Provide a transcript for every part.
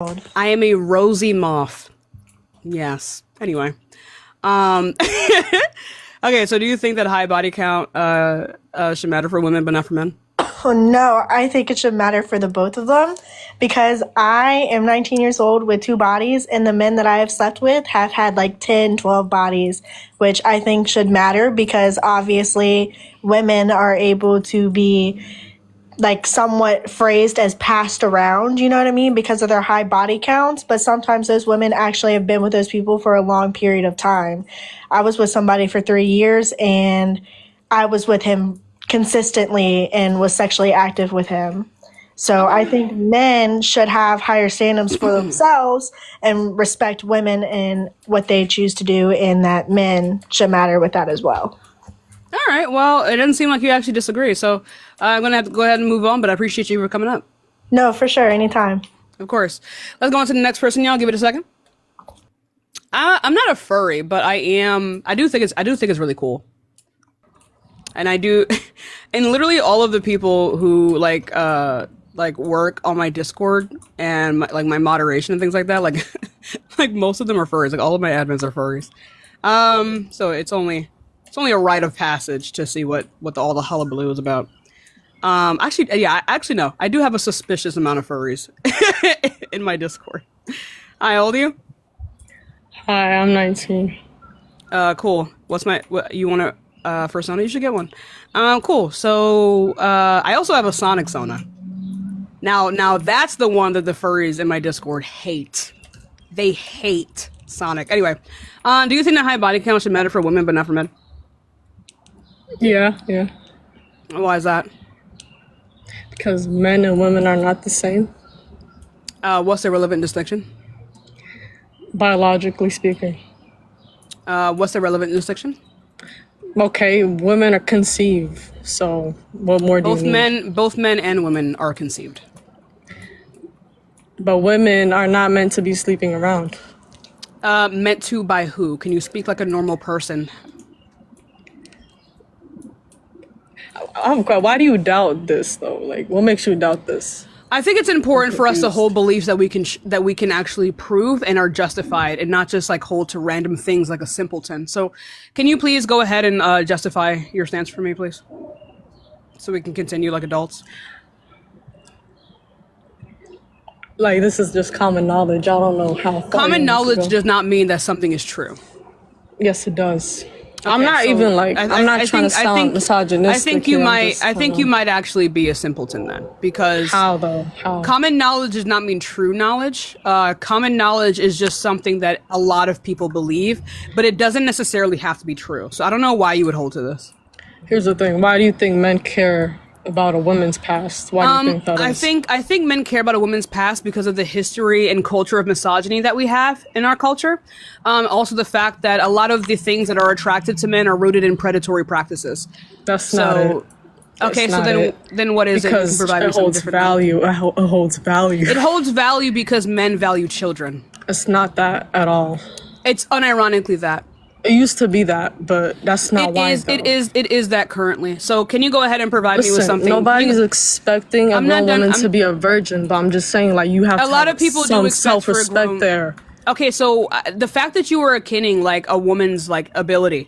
I am a rosy moth. Yes. Anyway. Um, okay, so do you think that high body count should matter for women but not for men? Oh, no, I think it should matter for the both of them because I am 19 years old with two bodies, and the men that I have slept with have had like 10, 12 bodies, which I think should matter because obviously women are able to be like somewhat phrased as passed around, you know what I mean, because of their high body counts. But sometimes those women actually have been with those people for a long period of time. I was with somebody for 3 years and I was with him consistently and was sexually active with him. So I think men should have higher standards for themselves and respect women and what they choose to do, and that men should matter with that as well. All right. Well, it doesn't seem like you actually disagree. So I'm going to have to go ahead and move on, but I appreciate you for coming up. No, for sure, anytime. Of course. Let's go on to the next person, y'all. Give it a second. I'm not a furry, but I am. I do think it's really cool. And I do, and literally all of the people who like work on my Discord and my moderation and things like that, like like most of them are furries. Like all of my admins are furries. So it's only a rite of passage to see what all the hullabaloo is about. Actually, yeah, actually no, I do have a suspicious amount of furries in my Discord. Hi, how old are you? Hi, I'm 19. Cool. What you want to for Sona? You should get one. Cool. So I also have a Sonic Sona. Now that's the one that the furries in my Discord hate. They hate Sonic. Anyway, do you think that high body count should matter for women but not for men? Yeah. Why is that? Because men and women are not the same, What's the relevant distinction? biologically speaking. What's the relevant distinction? Okay, women are conceived, so what more do you need? Both men and women are conceived. But women are not meant to be sleeping around. Meant to by who? Can you speak like a normal person? Why do you doubt this though? Like, what makes you doubt this? I think it's important for us to hold beliefs that we can actually prove and are justified, and not just like hold to random things like a simpleton. So, can you please go ahead and justify your stance for me, please, so we can continue like adults? Like, this is just common knowledge. I don't know how far Common you want to knowledge go. does not mean that something is true. Yes, it does. I'm Okay, not so even like, I'm not trying to sound misogynistic. I think you here. I'm might. just I think trying you to- might actually be a simpleton then, because How though? How? common knowledge does not mean true knowledge. Common knowledge is just something that a lot of people believe, but it doesn't necessarily have to be true. So I don't know why you would hold to this. Here's the thing. Why do you think men care about a woman's past? Why do you think that is? I think men care about a woman's past because of the history and culture of misogyny that we have in our culture. Also, the fact that a lot of the things that are attracted to men are rooted in predatory practices. That's not So, it. That's okay, so not it. then what is it? You can Because provide me it something holds different. value. It holds value. It holds value because men value children. It's not that at all. It's unironically that. It used to be that, but that's not why. Though. It is that currently. So can you go ahead and provide me with Listen, something? nobody's You- expecting a I'm not grown done- woman I'm- to be a virgin, but I'm just saying, like, you have A to lot have of people do some expect for a self-respect grown- there. Okay, so the fact that you were akinning like a woman's like ability,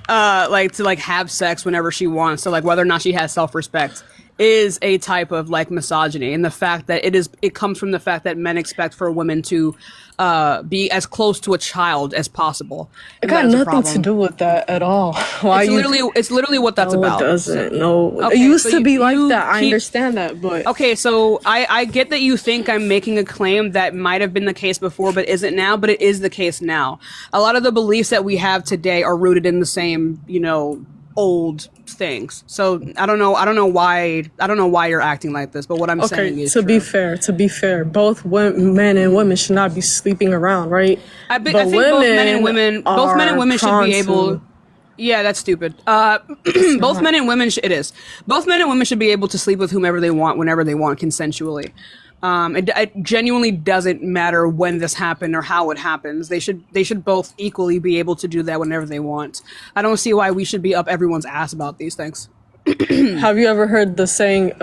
like to like have sex whenever she wants, so like whether or not she has self-respect, is a type of like misogyny, and the fact that it comes from the fact that men expect for women to be as close to a child as possible. It And got that is a nothing to problem. do with that at all. Why It's you? literally what that's No, about. it doesn't. No, Okay, it used so to be you- like you that. I keep- understand that, but Okay, so I get that you think I'm making a claim that might have been the case before but isn't now, but it is the case now. A lot of the beliefs that we have today are rooted in the same, old things. So I don't know why you're acting like this, but what I'm saying okay. is To be true. fair, both men and women should not be sleeping around, right? I think both men and women should be able. to- Yeah, that's stupid. Both men and women. It is. Both men and women should be able to sleep with whomever they want, whenever they want, consensually. It genuinely doesn't matter when this happened or how it happens. They should both equally be able to do that whenever they want. I don't see why we should be up everyone's ass about these things. Have you ever heard the saying,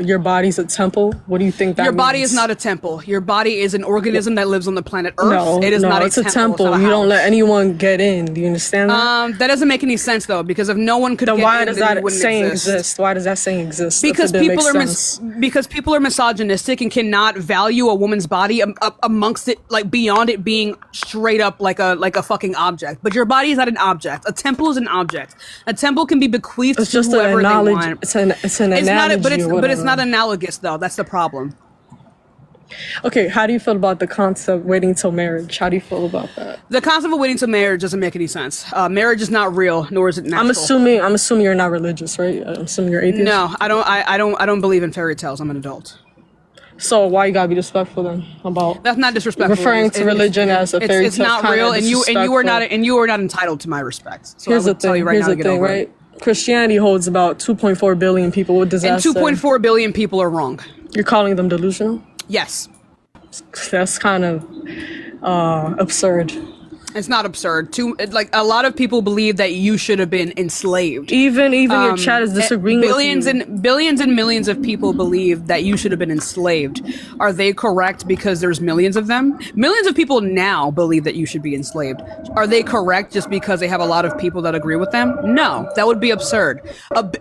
your body's a temple? What do you think that Your means? body is not a temple. Your body is an organism that lives on the planet Earth. No, it is no, not it's a a temple. temple. You don't let anyone get in. Do you understand that? That doesn't make any sense though, because if no one could Then get why in, does then it that wouldn't saying exist. exist? Why does that saying exist? Because if it didn't people make are sense? because people are misogynistic and cannot value a woman's body amongst it, like beyond it being straight up like a fucking object. But your body is not an object. A temple is an object. A temple can be bequeathed It's to just whoever an they analogy. want. It's an It's not, analogy, but it's or not whatever. analogous though. That's the problem. Okay, how do you feel about the concept waiting till marriage? How do you feel about that? The concept of waiting to marriage doesn't make any sense. Marriage is not real, nor is it natural. I'm assuming you're not religious, right? I'm assuming you're atheist. No, I don't believe in fairy tales. I'm an adult. So why you gotta be disrespectful then about That's not disrespectful. referring to religion as a fairy it's tale? not real, and you are not entitled to my respect. So Here's I the would tell thing. you right Here's now to the get thing, over right? it. Christianity holds about 2.4 billion people. What does And that say? 2.4 billion people are wrong. You're calling them delusional? Yes. That's kind of absurd. It's not absurd. Like a lot of people believe that you should have been enslaved. Even your chat is disagreeing with you. Billions and millions of people believe that you should have been enslaved. Are they correct because there's millions of them? Millions of people now believe that you should be enslaved. Are they correct just because they have a lot of people that agree with them? No, that would be absurd.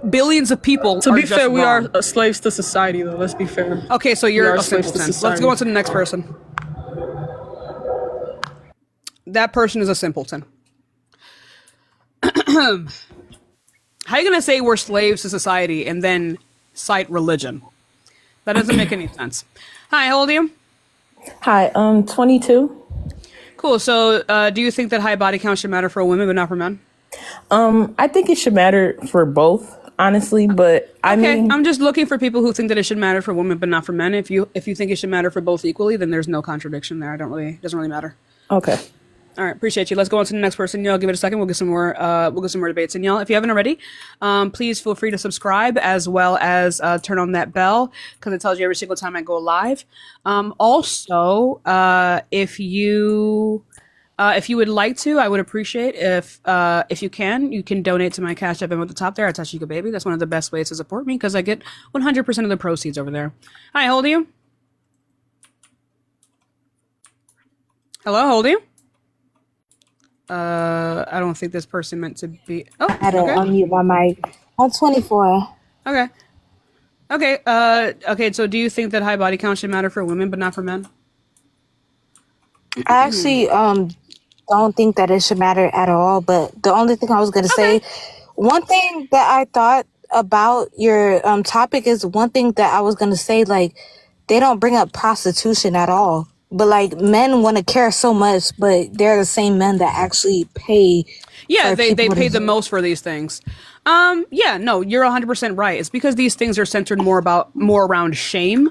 Billions of people. To are be just fair, we wrong. are slaves to society, though. Let's be fair. Okay, so We you're are a slaves to simpleton. Let's society. go on to the next person. That person is a simpleton. How are you going to say we're slaves to society and then cite religion? That doesn't make any sense. Hi, how old are you? Hi, 22. Cool. So, do you think that high body count should matter for women but not for men? I think it should matter for both, honestly, but I Okay, mean, I'm just looking for people who think that it should matter for women but not for men. If you think it should matter for both equally, then there's no contradiction there. It doesn't really matter. okay. All right, appreciate you. Let's go on to the next person. Y'all give it a second. We'll get some more debates. And y'all, if you haven't already, please feel free to subscribe as well as turn on that bell because it tells you every single time I go live. Also, if you would like to, I would appreciate if you can donate to my Cash App at the top there at Tashika Baby. That's one of the best ways to support me because I get 100% of the proceeds over there. Hi, how old are you? Hello, how old are you? I don't think this person meant to be. Oh, I don't okay. unmute my mic. I'm 24. Okay. Okay. Okay. So, do you think that high body count should matter for women but not for men? I actually don't think that it should matter at all. But the only thing I was gonna say, one thing that I thought about your topic is one thing that I was gonna say, like they don't bring up prostitution at all. But like men want to care so much, but they're the same men that actually pay. Yeah, for they people pay to- the most for these things. Yeah, no, you're 100% right. It's because these things are centered more around shame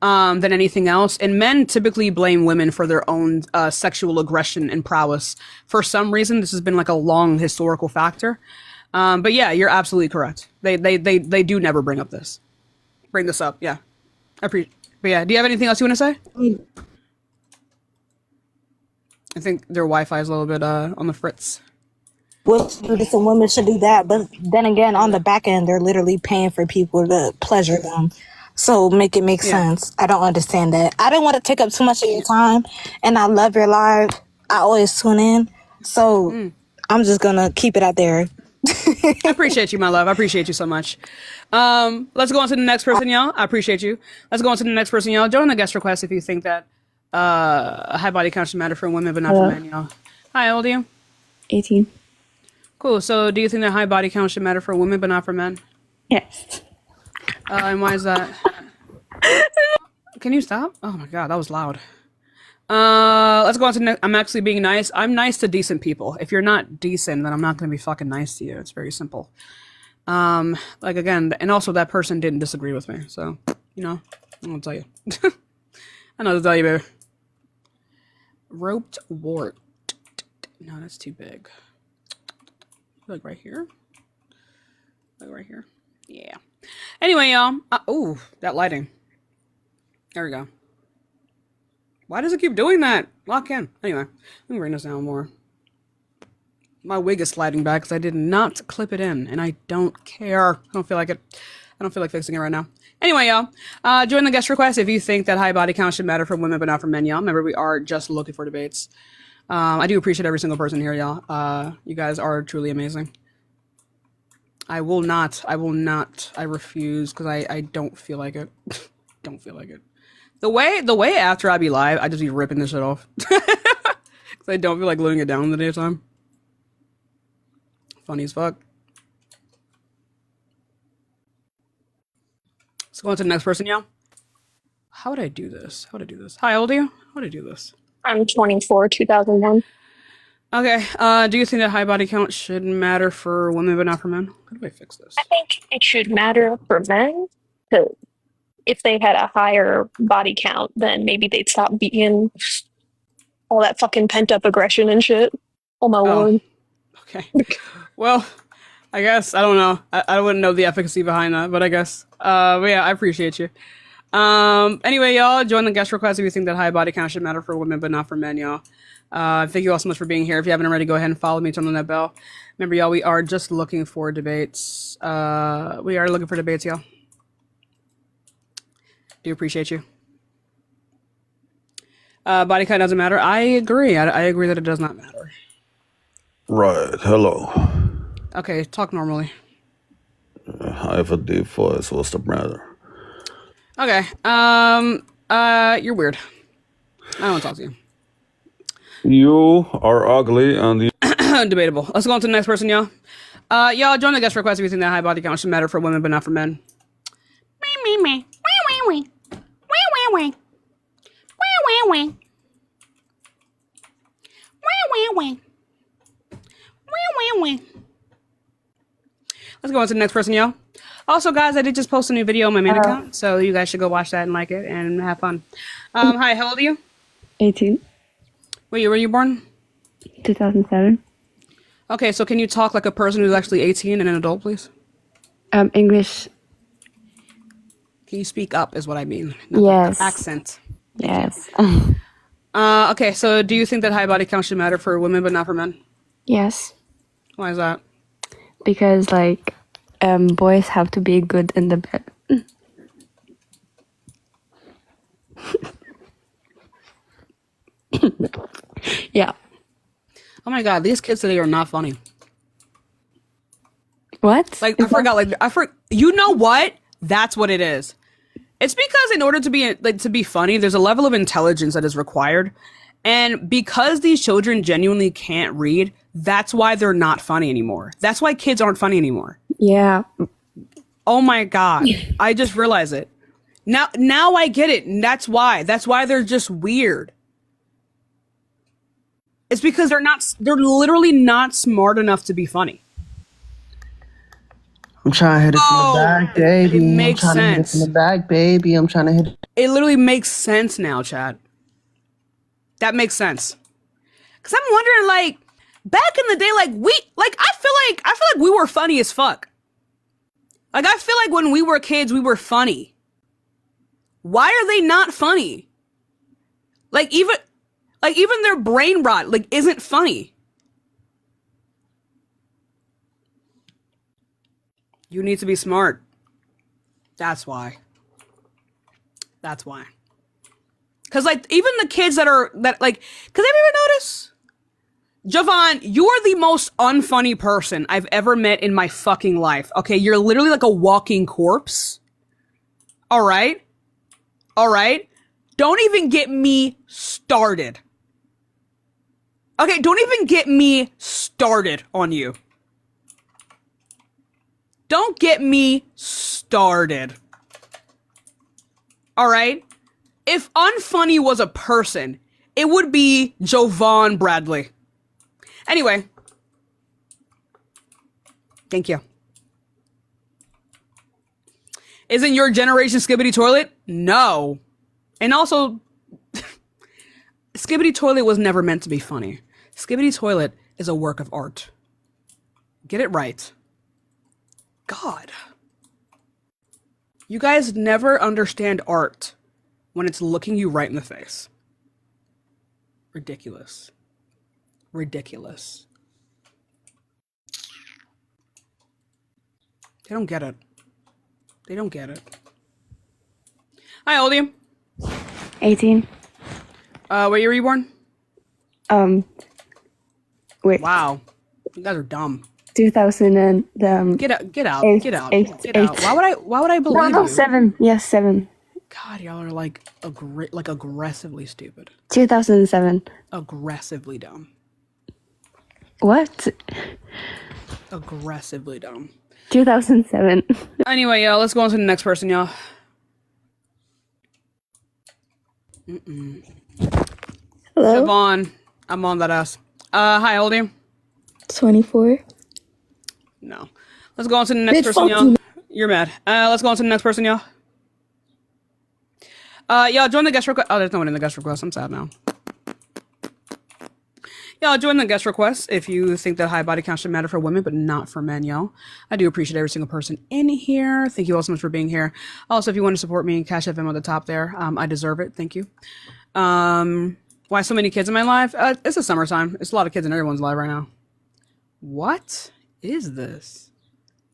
than anything else. And men typically blame women for their own sexual aggression and prowess. For some reason, this has been like a long historical factor. But yeah, you're absolutely correct. They do never bring this up. Yeah, but yeah, do you have anything else you want to say? I think their Wi-Fi is a little bit on the fritz. Well, some women should do that, but then again, on the back end, they're literally paying for people to pleasure them. So make it make sense. I don't understand that. I don't want to take up too much of your time, and I love your live. I always tune in, so I'm just gonna keep it out there. I appreciate you, my love. I appreciate you so much. Let's go on to the next person, y'all. I appreciate you. Let's go on to the next person, y'all. Join the guest request if you think that a high body count should matter for women but not for men, y'all. Hi, how old are you? 18. Cool. So, do you think that high body count should matter for women but not for men? Yes. And why is that? Can you stop? Oh my god, that was loud. Let's go on to I'm actually being nice. I'm nice to decent people. If you're not decent, then I'm not going to be fucking nice to you. It's very simple. Like again, and also that person didn't disagree with me, so you know, I'm gonna tell you. I know to tell you, baby. Roped wart. No, that's too big. Like right here. Like right here. Yeah. Anyway, y'all. Ooh, that lighting. There we go. Why does it keep doing that? Lock in. Anyway, let me bring this down more. My wig is sliding back because I did not clip it in, and I don't care. I don't feel like it. I don't feel like fixing it right now. Anyway, y'all, join the guest request if you think that high body count should matter for women but not for men, y'all. Remember, we are just looking for debates. I do appreciate every single person here, y'all. You guys are truly amazing. I refuse because I don't feel like it. Don't feel like it. The way after I be live, I just be ripping this shit off. Because I don't feel like gluing it down in the daytime. Funny as fuck. Let's go on to the next person, y'all. How would I do this? Hi, how old are you? How would I do this? I'm 24, 2001. Okay. Do you think that high body count should matter for women but not for men? How do I fix this? I think it should matter for men, because if they had a higher body count, then maybe they'd stop being all that fucking pent up aggression and shit. Oh my lord. Okay. Well, I guess I don't know. I wouldn't know the efficacy behind that, but I guess. But yeah, I appreciate you. Anyway, y'all, join the guest request if you think that high body count should matter for women but not for men, y'all. Thank you all so much for being here. If you haven't already, go ahead and follow me, turn on that bell. Remember, y'all, we are just looking for debates. Y'all. Do appreciate you. Body count doesn't matter. I agree. I agree that it does not matter. Right. Hello. Okay, talk normally. I have a deep voice. What's the matter? Okay. You're weird. I don't want to talk to you. You are ugly and you... Debatable. Let's go on to the next person, y'all. Y'all join the guest request if you think that high body count should matter for women but not for men. Me. Let's go on to the next person, y'all. Also, guys, I did just post a new video on my main account, so you guys should go watch that and like it and have fun. Hi, how old are you? 18. Wait, where were you born? 2007. Okay, so can you talk like a person who's actually 18 and an adult, please? English. Can you speak up is what I mean. Not Yes. Accent. Yes. Okay, so do you think that high body count should matter for women but not for men? Yes. Why is that? Because like boys have to be good in the bed. Yeah. Oh my god, these kids today are not funny. What? Like, I forgot, you know what? That's what it is. It's because in order to be funny, there's a level of intelligence that is required. And because these children genuinely can't read, that's why they're not funny anymore. That's why kids aren't funny anymore. Yeah. Oh my god. I just realized it. Now I get it. And that's why they're just weird. It's because they're literally not smart enough to be funny. I'm trying to hit it from the back, baby. It makes I'm trying to hit it sense. from the back, baby. I'm trying to hit it. It literally makes sense now, Chad. That makes sense. Cause I'm wondering, like, back in the day, I feel like we were funny as fuck. Like, I feel like when we were kids, we were funny. Why are they not funny? Like even their brain rot, like, isn't funny. You need to be smart. That's why. Cause like even the kids cause have you ever noticed? Javon, you are the most unfunny person I've ever met in my fucking life. Okay, you're literally like a walking corpse. All right? Don't even get me started. Okay, don't even get me started on you. Don't get me started. All right? If unfunny was a person, it would be Jovan Bradley. Anyway. Thank you. Isn't your generation Skibbity Toilet? No. And also, Skibbity Toilet was never meant to be funny. Skibbity Toilet is a work of art. Get it right. God. You guys never understand art when it's looking you right in the face. Ridiculous. They don't get it. They don't get it. Hi, how old are you? 18. What year were you born? Wait. Wow. You guys are dumb. 2000 and Get out. Get out. Eight, Get out. eight, Get out. eight. Why would I believe No, you? 7. Yes, 7. God, y'all are like aggressively stupid. 2007. Aggressively dumb. What? Aggressively dumb. 2007. Anyway, y'all, let's go on to the next person, y'all. Hello? Siobhan. I'm on that ass. Hi, how old are you? 24. No. Let's go on to the next Bitch, person, fuck y'all. you. You're mad. Let's go on to the next person, y'all. Y'all join the guest request. Oh, there's no one in the guest request. I'm sad now. Y'all join the guest request if you think that high body count should matter for women, but not for men, y'all. I do appreciate every single person in here. Thank you all so much for being here. Also, if you want to support me, Cash FM on the top there. I deserve it. Thank you. Why so many kids in my life? It's the summertime. It's a lot of kids in everyone's life right now. What is this?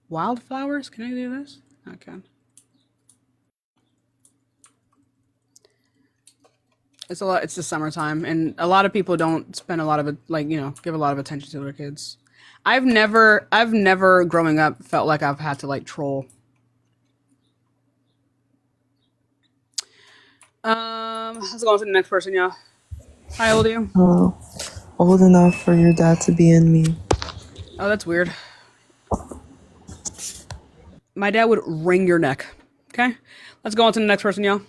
Wildflowers? Can I do this? I can. It's a lot. It's the summertime, and a lot of people don't spend a lot of it, give a lot of attention to their kids. I've never, growing up, felt like I've had to troll. Let's go on to the next person, y'all. How old are you? Oh, old enough for your dad to be in me. Oh, that's weird. My dad would wring your neck. Okay, let's go on to the next person, y'all.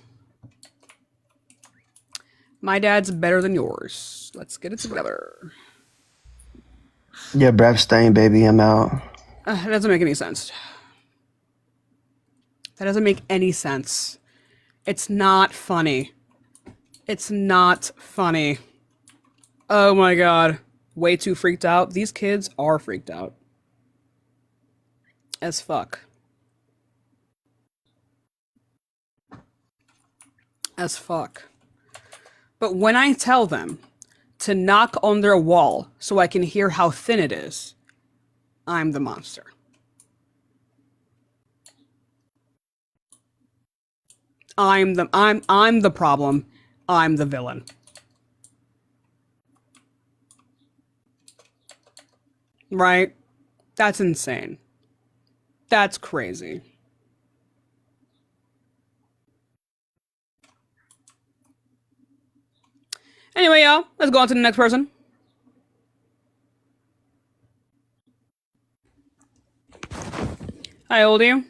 My dad's better than yours. Let's get it together. Yeah, breath stain, baby. I'm out. That doesn't make any sense. That doesn't make any sense. It's not funny. It's not funny. Oh my god. Way too freaked out. These kids are freaked out. As fuck. As fuck. But when I tell them to knock on their wall so I can hear how thin it is, I'm the monster. I'm the problem. I'm the villain. Right? That's insane. That's crazy. Anyway, y'all, let's go on to the next person. How old are you?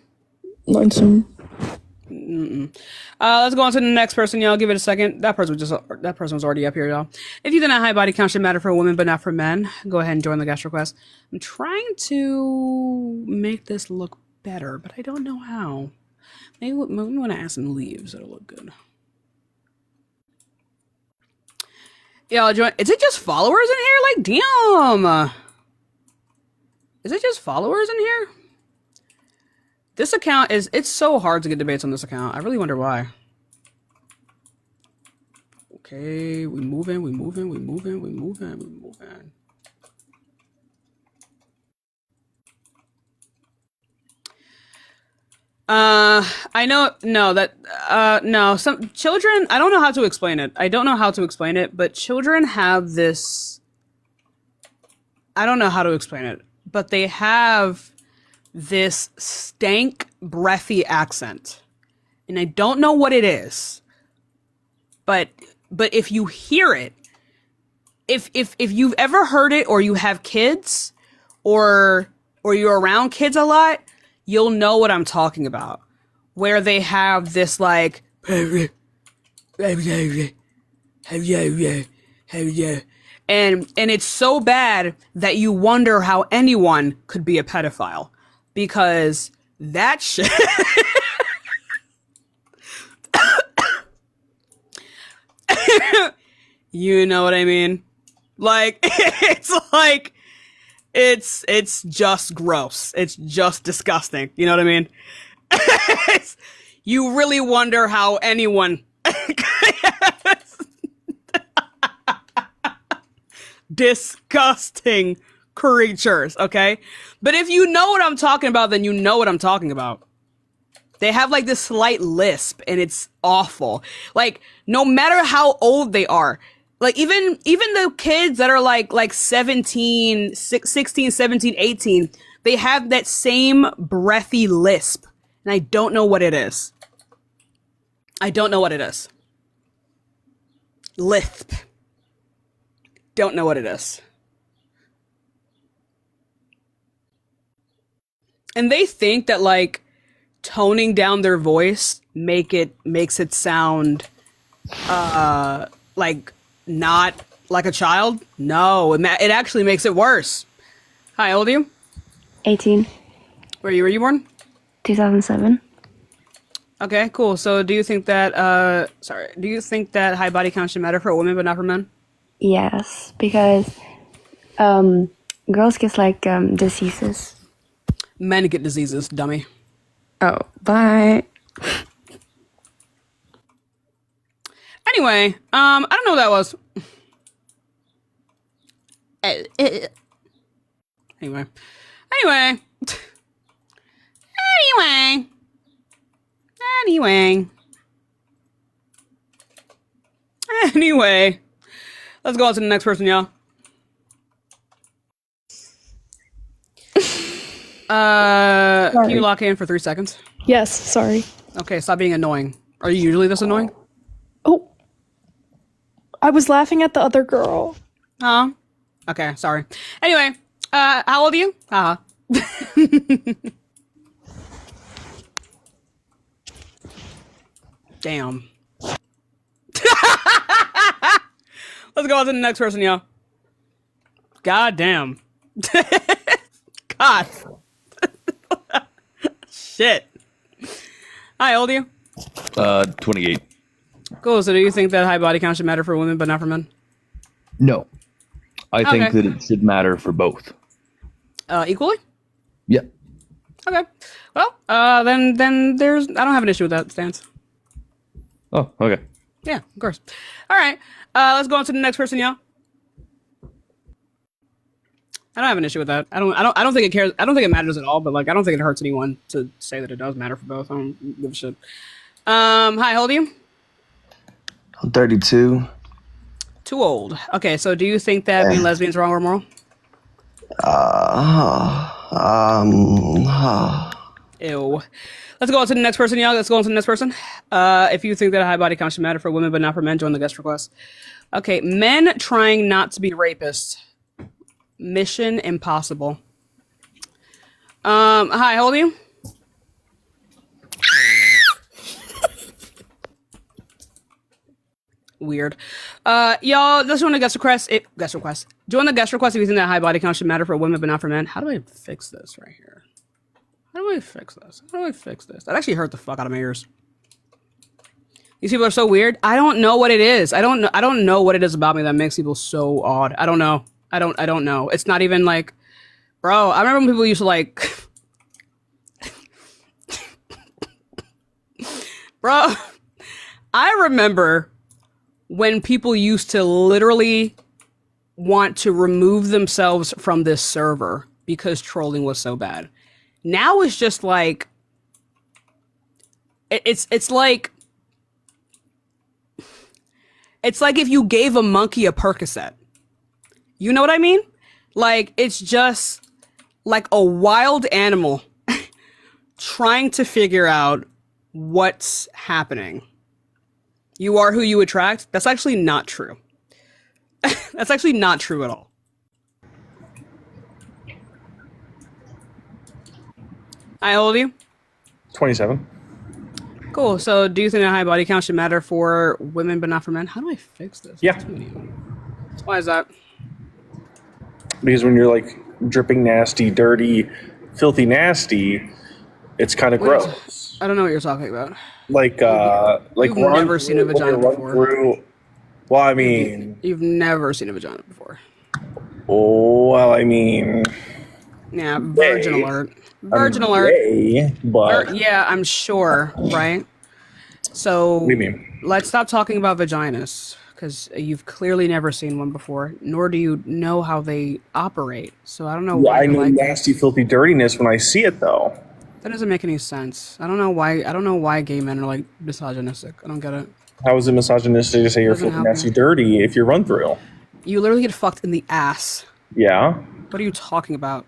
19. Let's go on to the next person, y'all. Give it a second. That person was already up here, y'all. If you think that high body count should matter for women but not for men, go ahead and join the guest request. I'm trying to make this look better, but I don't know how. Maybe we want to add some leaves. It'll look good. Y'all join. Is it just followers in here? Like, damn. Is it just followers in here? This account it's so hard to get debates on this account. I really wonder why. Okay, we moving. I know, no, some children, I don't know how to explain it. But children have this, I don't know how to explain it, but they have this stank, breathy accent. And I don't know what it is. But if you hear it, if you've ever heard it or you have kids or you're around kids a lot, you'll know what I'm talking about. Where they have this and it's so bad that you wonder how anyone could be a pedophile. Because that shit you know what I mean? It's just gross. It's just disgusting. You know what I mean? You really wonder how anyone disgusting, creatures, okay? But if you know what I'm talking about, then you know what I'm talking about. They have like this slight lisp and it's awful. Like no matter how old they are, like even the kids that are like 17, 16, 17, 18, they have that same breathy lisp. And I don't know what it is. I don't know what it is. Lisp. Don't know what it is. And they think that like toning down their voice makes it sound like not like a child. No, it actually makes it worse. Hi, how old are you? 18. Were you born? 2007. Okay, cool. So do you think that high body count should matter for women but not for men? Yes, because girls get like diseases. Men get diseases, dummy. Oh, bye. Anyway, I don't know what that was. Anyway. Anyway. Let's go on to the next person, y'all. Can you lock in for 3 seconds? Yes, sorry. Okay, stop being annoying. Are you usually this annoying? Oh. I was laughing at the other girl. Huh? Okay, sorry. Anyway, how old are you? Haha. Damn. Let's go on to the next person, y'all. God damn. God. Shit. Hi, how old are you? 28. Cool. So do you think that high body count should matter for women but not for men? No. I think Okay. that it should matter for both. Equally? Yeah. Okay. Well, then there's I don't have an issue with that stance. Oh, okay. Yeah, of course. All right. Let's go on to the next person, y'all. I don't have an issue with that. I don't think it cares. I don't think it matters at all. But like, I don't think it hurts anyone to say that it does matter for both. I don't give a shit. Hi, how old are you? I'm 32. Too old. Okay, so do you think that being lesbian is wrong or moral? Ew. Let's go on to the next person, y'all. Let's go on to the next person. If you think that a high body count should matter for women but not for men, join the guest request. Okay, men trying not to be rapists. Mission impossible. Hi, how old are you? Weird. Y'all, let's join the guest request. Join the guest request if you think that high body count should matter for women but not for men. How do I fix this right here? How do I fix this? That actually hurt the fuck out of my ears. These people are so weird. I don't know what it is. I don't know what it is about me that makes people so odd. I don't know. I don't know. It's not even like, bro, I remember when people used to like bro, I remember when people used to literally want to remove themselves from this server because trolling was so bad. Now it's just like it's like if you gave a monkey a Percocet. You know what I mean? Like it's just like a wild animal trying to figure out what's happening. You are who you attract. That's actually not true. That's actually not true at all. How old are you? 27. Cool. So do you think a high body count should matter for women but not for men? How do I fix this? Yeah. Why is that? Because when you're like dripping nasty, dirty, filthy nasty, it's kind of gross. I don't know what you're talking about. Like You've never seen a vagina before. Well, I mean, You've never seen a vagina before. well, I mean, Yeah, virgin alert. Virgin alert. But Yeah, I'm sure, right? So what do you mean? let's stop talking about vaginas because you've clearly never seen one before, nor do you know how they operate. So I don't know Yeah, why I you know like it. nasty, filthy dirtiness when I see it, though. That doesn't make any sense. I don't know why. I don't know why gay men are like misogynistic. I don't get it. How is it misogynistic to say you're Doesn't filthy, help nasty, you. dirty if you're run through? You literally get fucked in the ass. Yeah. What are you talking about?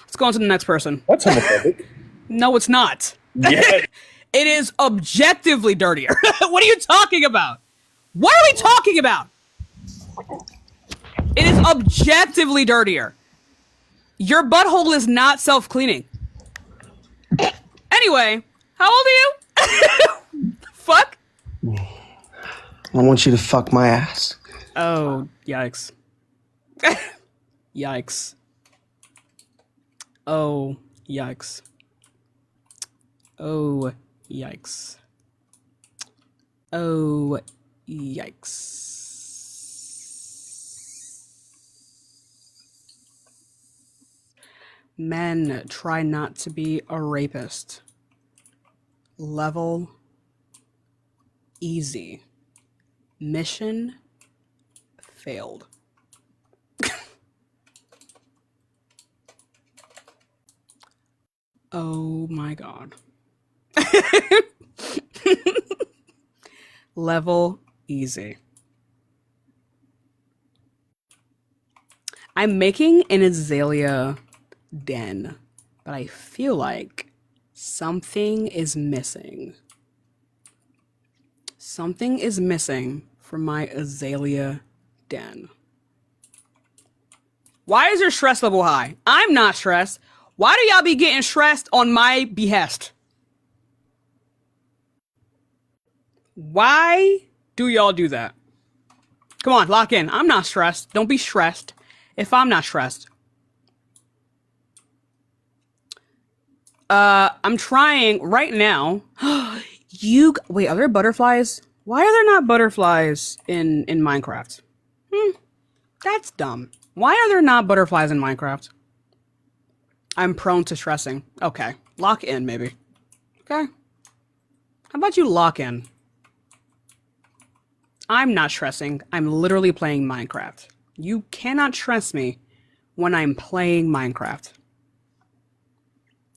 Let's go on to the next person. That's homophobic. No, it's not. Yeah. It is objectively dirtier. What are you talking about? What are we talking about? It is objectively dirtier. Your butthole is not self-cleaning. Anyway, how old are you? Fuck. I want you to fuck my ass. Oh, yikes. Yikes. Oh, yikes. Oh, yikes. Oh, yikes. Men, try not to be a rapist. Level easy. Mission failed. Oh my god. Level easy. I'm making an azalea den, but I feel like something is missing. Something is missing from my azalea den. Why is your stress level high? I'm not stressed. Why do y'all be getting stressed on my behest? Why do y'all do that? Come on, lock in. I'm not stressed. Don't be stressed if I'm not stressed. I'm trying right now. Wait, are there butterflies? Why are there not butterflies in Minecraft? That's dumb. Why are there not butterflies in Minecraft? I'm prone to stressing. Okay, lock in maybe. Okay. How about you lock in? I'm not stressing. I'm literally playing Minecraft. You cannot stress me when I'm playing Minecraft.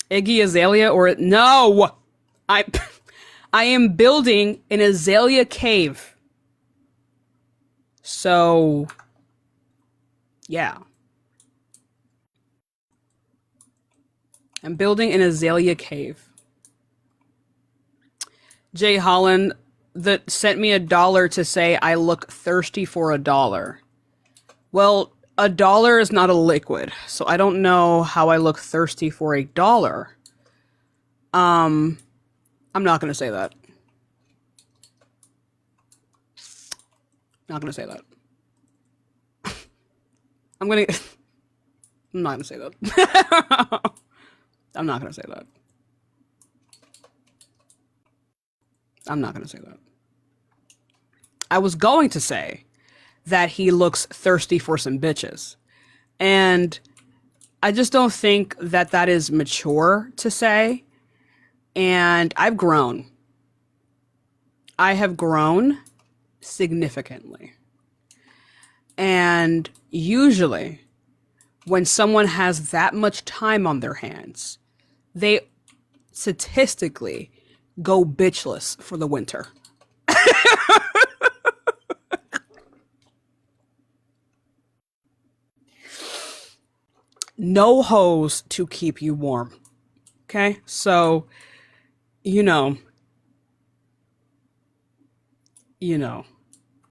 Iggy Azalea or no! I am building an azalea cave. So yeah. I'm building an azalea cave. Jay Holland that sent me $1 to say I look thirsty for $1. Well, $1 is not a liquid, so I don't know how I look thirsty for $1. I'm not gonna say that. Not gonna say that. I'm not gonna say that. I'm not gonna say that. I'm not gonna say that. I was going to say that he looks thirsty for some bitches. And I just don't think that that is mature to say. And I've grown. I have grown significantly. And usually, when someone has that much time on their hands, they statistically go bitchless for the winter. No hose to keep you warm. Okay? So, you know.